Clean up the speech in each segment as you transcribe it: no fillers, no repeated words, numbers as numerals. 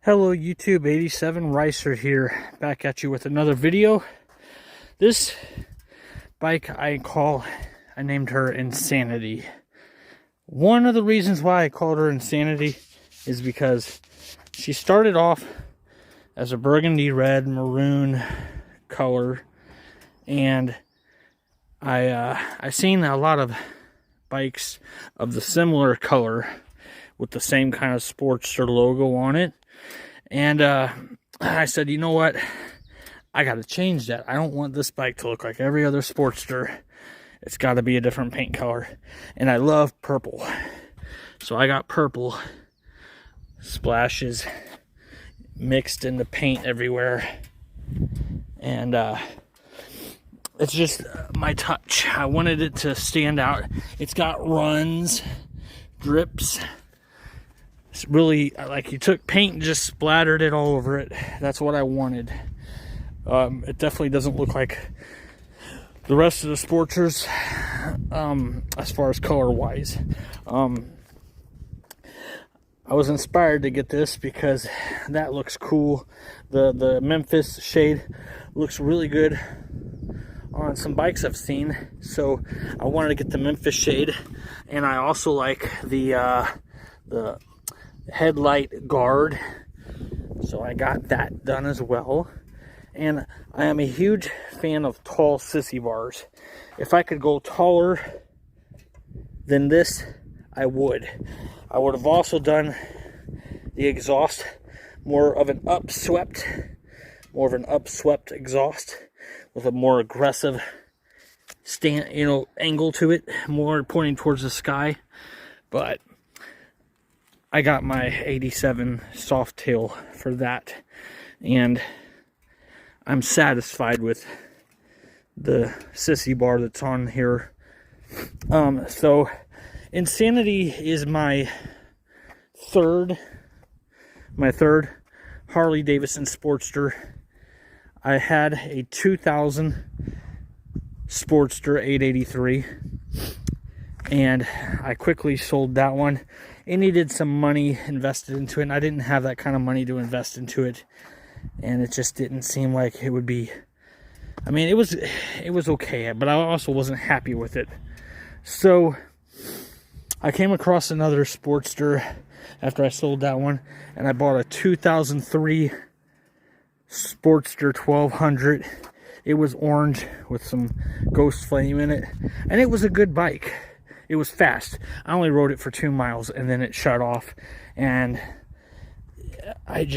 Hello YouTube, 87 Ricer here, back at you with another video. This bike I named her Insanity. One of the reasons why I called her Insanity is because she started off as a burgundy red maroon color, and I seen a lot of bikes of the similar color with the same kind of Sportster logo on it. And I said, you know what? I got to change that. I don't want this bike to look like every other Sportster. It's got to be a different paint color. And I love purple. So I got purple splashes mixed in the paint everywhere. And it's just my touch. I wanted it to stand out. It's got runs, drips. It's really like you took paint and just splattered it all over it. That's what I wanted. It definitely doesn't look like the rest of the Sportsters as far as color wise. I was inspired to get this because that looks cool. The Memphis shade looks really good on some bikes I've seen, so I wanted to get the Memphis shade. And I also like the headlight guard, so I got that done as well. And I am a huge fan of tall sissy bars. If I could go taller than this, I would. I would have also done the exhaust more of an upswept exhaust with a more aggressive angle to it, more pointing towards the sky. But I got my 87 soft tail for that, and I'm satisfied with the sissy bar that's on here. So Insanity is my third Harley-Davidson Sportster. I had a 2000 Sportster 883, and I quickly sold that one. It needed some money invested into it, and I didn't have that kind of money to invest into it, and it just didn't seem like it would be. I mean, it was okay, but I also wasn't happy with it. So I came across another Sportster after I sold that one, and I bought a 2003 Sportster 1200. It was orange with some ghost flame in it, and it was a good bike. It was fast. I only rode it for 2 miles, and then it shut off, and I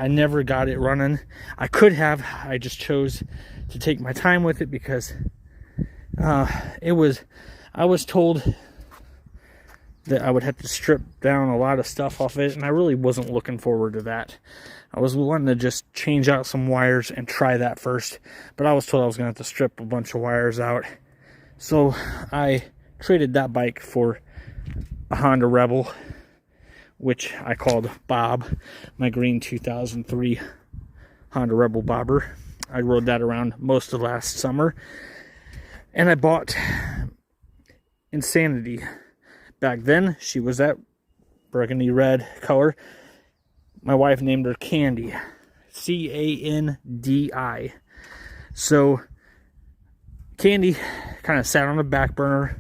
never got it running. I could have. I just chose to take my time with it because I was told that I would have to strip down a lot of stuff off it, and I really wasn't looking forward to that. I was wanting to just change out some wires and try that first, but I was told I was going to have to strip a bunch of wires out. So I traded that bike for a Honda Rebel, which I called Bob, my green 2003 Honda Rebel bobber. I rode that around most of last summer, and I bought Insanity. Back then, she was that burgundy red color. My wife named her Candy, C-A-N-D-I. So Candy kind of sat on the back burner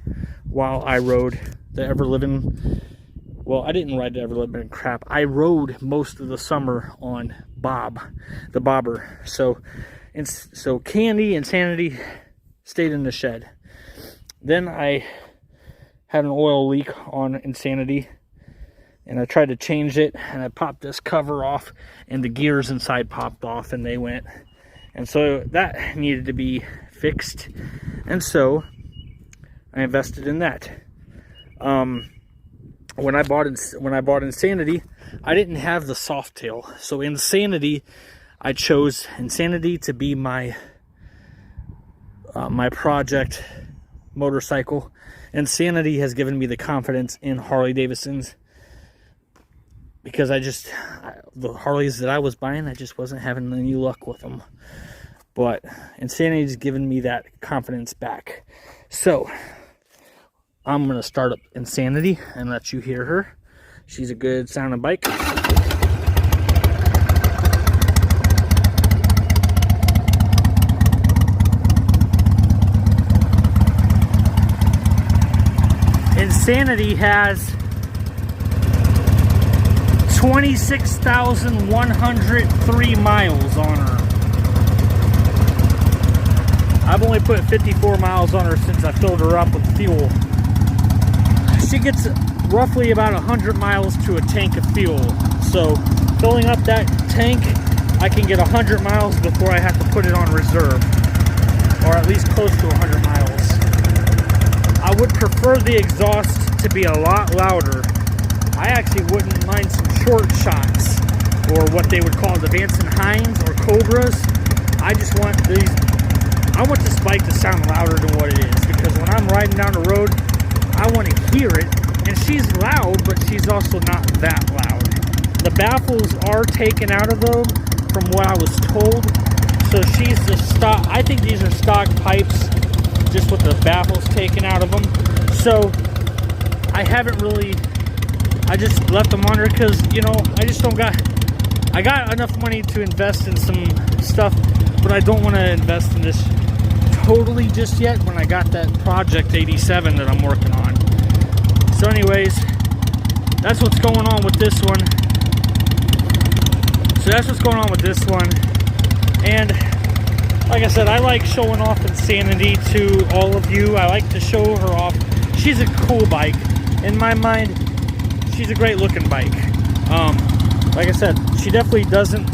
while I rode the ever-living. Well, I didn't ride the ever-living crap. I rode most of the summer on Bob, the bobber. So Candy, Insanity stayed in the shed. Then I had an oil leak on Insanity, and I tried to change it, and I popped this cover off, and the gears inside popped off, and they went. And so that needed to be fixed, and so I invested in that. When I bought Insanity, I didn't have the soft tail. So Insanity, I chose Insanity to be my my project motorcycle. Insanity has given me the confidence in Harley-Davidsons, because the Harleys that I was buying, I just wasn't having any luck with them. But Insanity's given me that confidence back. So I'm going to start up Insanity and let you hear her. She's a good sounding bike. Insanity has 26,103 miles on her. I've only put 54 miles on her since I filled her up with fuel. She gets roughly about 100 miles to a tank of fuel. So filling up that tank, I can get 100 miles before I have to put it on reserve, or at least close to 100 miles. I would prefer the exhaust to be a lot louder. I actually wouldn't mind some short shots, or what they would call the Vance and Hines or Cobras. I just want these. I want this bike to sound louder than what it is, because when I'm riding down the road, I want to hear it. And she's loud, but she's also not that loud. The baffles are taken out of them, from what I was told. So she's the stock. I think these are stock pipes, just with the baffles taken out of them. So I haven't really. I just left them on her because, you know, I just don't got. I got enough money to invest in some stuff, but I don't want to invest in this totally just yet when I got that Project 87 that I'm working on. So anyways, that's what's going on with this one. And like I said, I like showing off Insanity to all of you. I like to show her off. She's a cool bike. In my mind, she's a great looking bike. Like I said, she definitely doesn't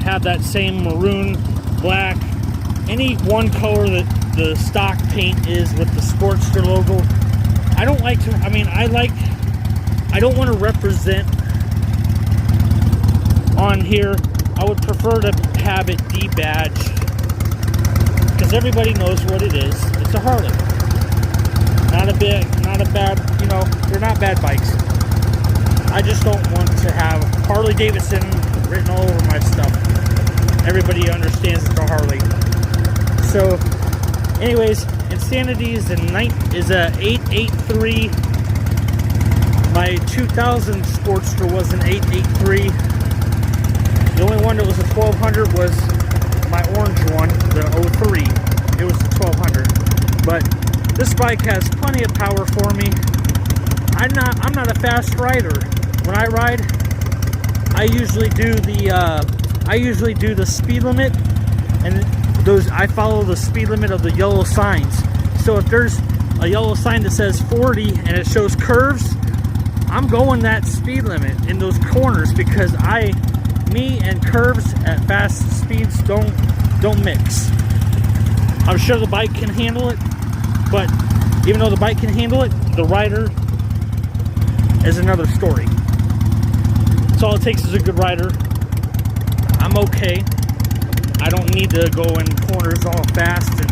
have that same maroon, black, any one color that the stock paint is with the Sportster logo. I don't like to, I don't want to represent on here. I would prefer to have it debadged, because everybody knows what it is. It's a Harley. Not a bad, you know, they're not bad bikes. I just don't want to have Harley-Davidson written all over my stuff. Everybody understands it's a Harley. So, anyways, Insanity is a 883. My 2000 Sportster was an 883. The only one that was a 1200 was my orange one, the 03. It was a 1200. But this bike has plenty of power for me. I'm not a fast rider. When I ride, I usually do the speed limit, and I follow the speed limit of the yellow signs. So if there's a yellow sign that says 40 and it shows curves, I'm going that speed limit in those corners, because me and curves at fast speeds don't mix. I'm sure the bike can handle it, but even though the bike can handle it, the rider is another story. So all it takes is a good rider. I'm okay. I don't need to go in corners all fast, and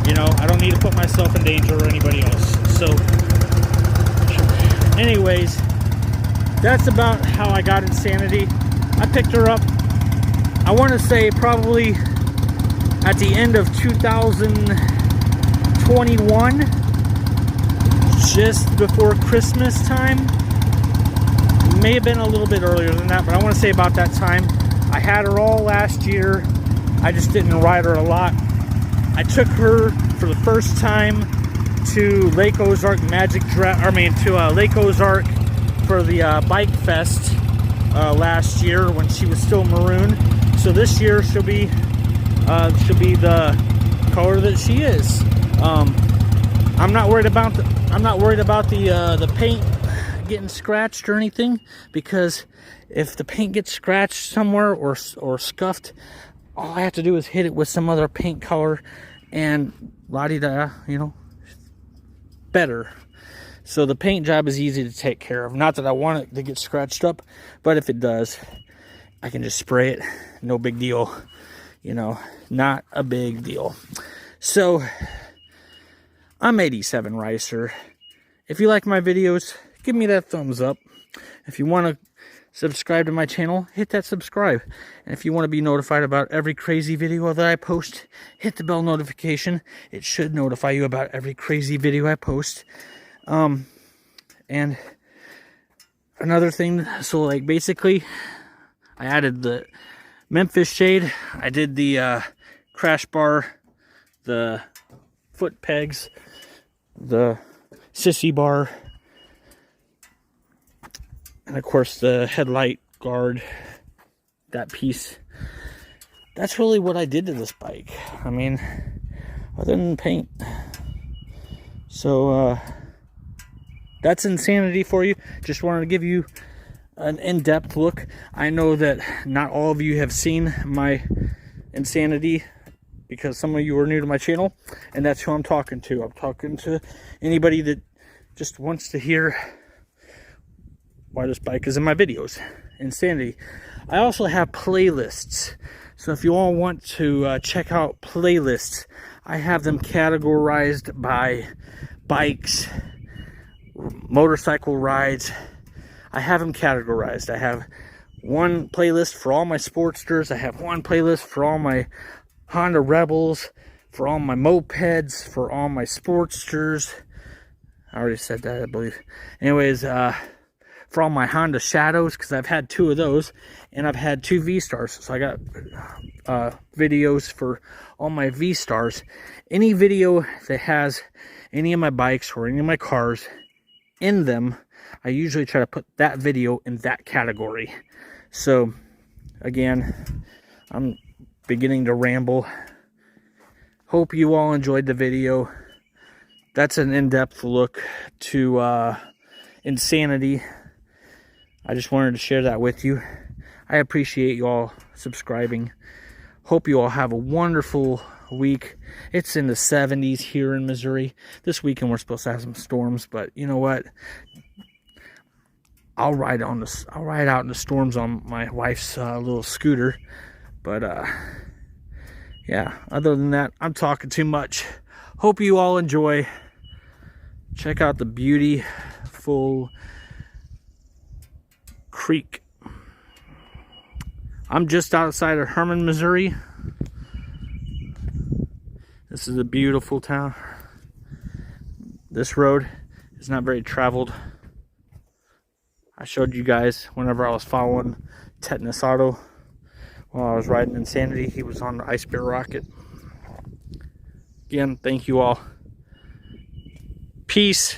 you know, I don't need to put myself in danger or anybody else. So anyways, that's about how I got Insanity. I picked her up, I want to say probably at the end of 2021, just before Christmas time. May have been a little bit earlier than that, but I want to say about that time. I had her all last year. I just didn't ride her a lot. I took her for the first time to Lake Ozark Lake Ozark for the Bike Fest last year when she was still maroon. So this year she'll be the color that she is. I'm not worried about the paint getting scratched or anything, because if the paint gets scratched somewhere or scuffed, all I have to do is hit it with some other paint color and la-di-da, you know, better. So the paint job is easy to take care of. Not that I want it to get scratched up, but if it does, I can just spray it. No big deal, you know, not a big deal. So I'm 87 Ricer. If you like my videos, give me that thumbs up. If you want to subscribe to my channel, hit that subscribe. And if you want to be notified about every crazy video that I post, hit the bell notification. It should notify you about every crazy video I post. And another thing, so like basically I added the Memphis shade. I did the crash bar, the foot pegs, the sissy bar, And of course the headlight guard, that piece, that's really what I did to this bike. I mean, other than paint. So that's Insanity for you. Just wanted to give you an in-depth look. I know that not all of you have seen my Insanity, because some of you are new to my channel, and that's who I'm talking to. I'm talking to anybody that just wants to hear why this bike is in my videos. Insanity. I also have playlists, so if you all want to check out playlists, I have them categorized by bikes, motorcycle rides. I have them categorized. I have one playlist for all my Sportsters. I have one playlist for all my Honda Rebels, for all my mopeds, for all my Sportsters. I already said that, I believe. Anyways, for all my Honda Shadows, because I've had 2 of those, and I've had 2 V-Stars. So I got videos for all my V-Stars. Any video that has any of my bikes or any of my cars in them, I usually try to put that video in that category. So, again, I'm beginning to ramble. Hope you all enjoyed the video. That's an in-depth look to Insanity. I just wanted to share that with you. I appreciate you all subscribing. Hope you all have a wonderful week. It's in the 70s here in Missouri. This weekend we're supposed to have some storms, but you know what? I'll ride out in the storms on my wife's little scooter. But yeah, other than that, I'm talking too much. Hope you all enjoy. Check out the beautiful creek. I'm just outside of Hermann, Missouri. This is a beautiful town. This road is not very traveled. I showed you guys whenever I was following Tetanus Auto while I was riding Insanity. He was on the Ice Bear Rocket. Again, thank you all. Peace.